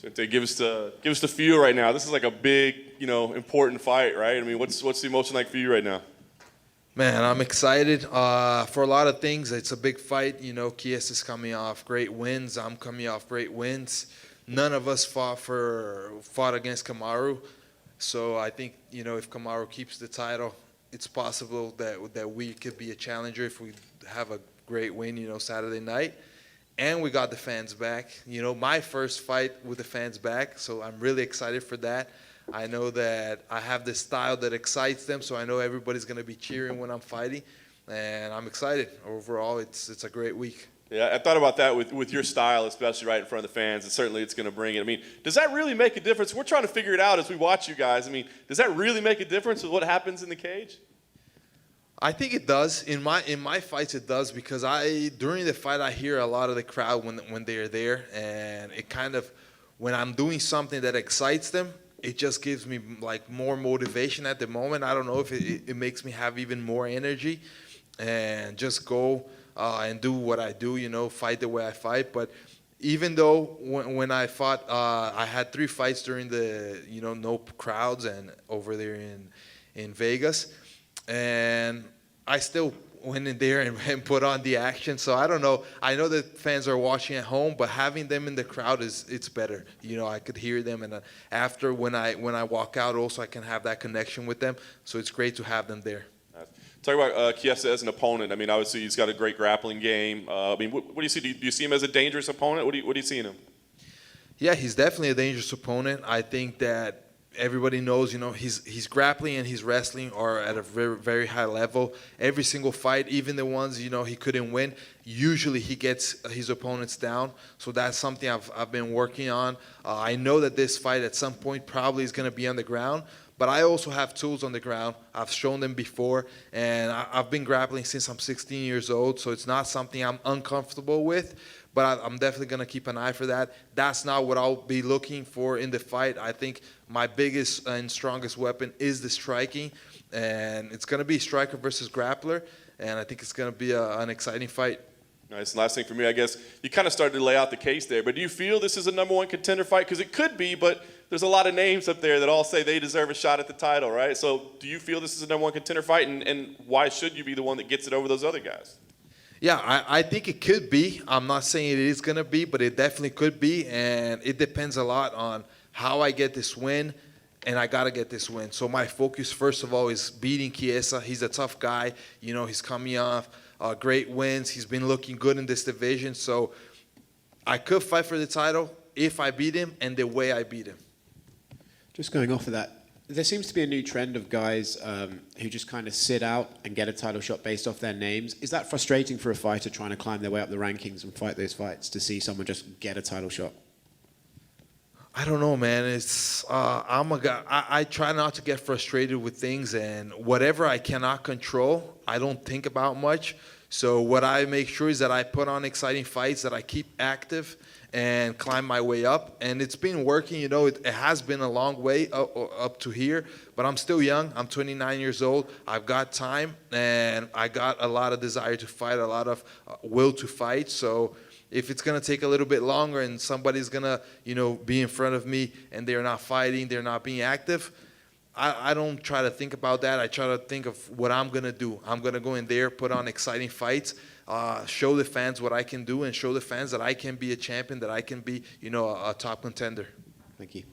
Vicente, give us the feel right now. This is like a big, important fight, right? I mean, what's the emotion like for you right now? Man, I'm excited for a lot of things. It's a big fight. Chiesa's coming off great wins. I'm coming off great wins. None of us fought against Kamaru. So I think, if Kamaru keeps the title, it's possible that we could be a challenger if we have a great win, Saturday night. And we got the fans back. My first fight with the fans back, so I'm really excited for that. I know that I have this style that excites them, so I know everybody's going to be cheering when I'm fighting, and I'm excited. Overall, it's a great week. Yeah, I thought about that with your style, especially right in front of the fans, and certainly it's going to bring it. I mean, does that really make a difference? We're trying to figure it out as we watch you guys. I mean, does that really make a difference with what happens in the cage? I think it does. In my fights, it does, because during the fight I hear a lot of the crowd when they're there, and it kind of, when I'm doing something that excites them, it just gives me like more motivation at the moment. I don't know if it makes me have even more energy and just go and do what I do, fight the way I fight. But even though when I fought, I had 3 fights during the, no crowds and over there in Vegas, and I still went in there and put on the action. So I don't know. I know that fans are watching at home, but having them in the crowd it's better. I could hear them, and after when I walk out, also I can have that connection with them. So it's great to have them there. Talk about Chiesa as an opponent. I mean, obviously he's got a great grappling game. I mean, what do you see? Do you see him as a dangerous opponent? What do you see in him? Yeah, he's definitely a dangerous opponent. I think that everybody knows, he's grappling and his wrestling are at a very, very high level. Every single fight, even the ones, he couldn't win, usually he gets his opponents down. So that's something I've been working on. I know that this fight at some point probably is going to be on the ground, but I also have tools on the ground. I've shown them before, and I've been grappling since I'm 16 years old, so it's not something I'm uncomfortable with. But I'm definitely going to keep an eye for that. That's not what I'll be looking for in the fight. I think my biggest and strongest weapon is the striking. And it's going to be striker versus grappler. And I think it's going to be an exciting fight. Nice. Last thing for me, I guess, you kind of started to lay out the case there. But do you feel this is a #1 contender fight? Because it could be, but there's a lot of names up there that all say they deserve a shot at the title, right? So do you feel this is a #1 contender fight? And why should you be the one that gets it over those other guys? Yeah, I think it could be. I'm not saying it is going to be, but it definitely could be. And it depends a lot on how I get this win, and I got to get this win. So my focus, first of all, is beating Chiesa. He's a tough guy. He's coming off great wins. He's been looking good in this division. So I could fight for the title if I beat him and the way I beat him. Just going off of that, there seems to be a new trend of guys who just kind of sit out and get a title shot based off their names. Is that frustrating for a fighter trying to climb their way up the rankings and fight those fights to see someone just get a title shot? I don't know, man. I'm a guy. I try not to get frustrated with things, and whatever I cannot control, I don't think about much. So what I make sure is that I put on exciting fights, that I keep active and climb my way up. And it's been working. It has been a long way up to here, but I'm still young. I'm 29 years old. I've got time, and I got a lot of desire to fight, a lot of will to fight. So if it's going to take a little bit longer and somebody's going to, be in front of me and they're not fighting, they're not being active, I don't try to think about that. I try to think of what I'm going to do. I'm going to go in there, put on exciting fights, show the fans what I can do, and show the fans that I can be a champion, that I can be, a top contender. Thank you.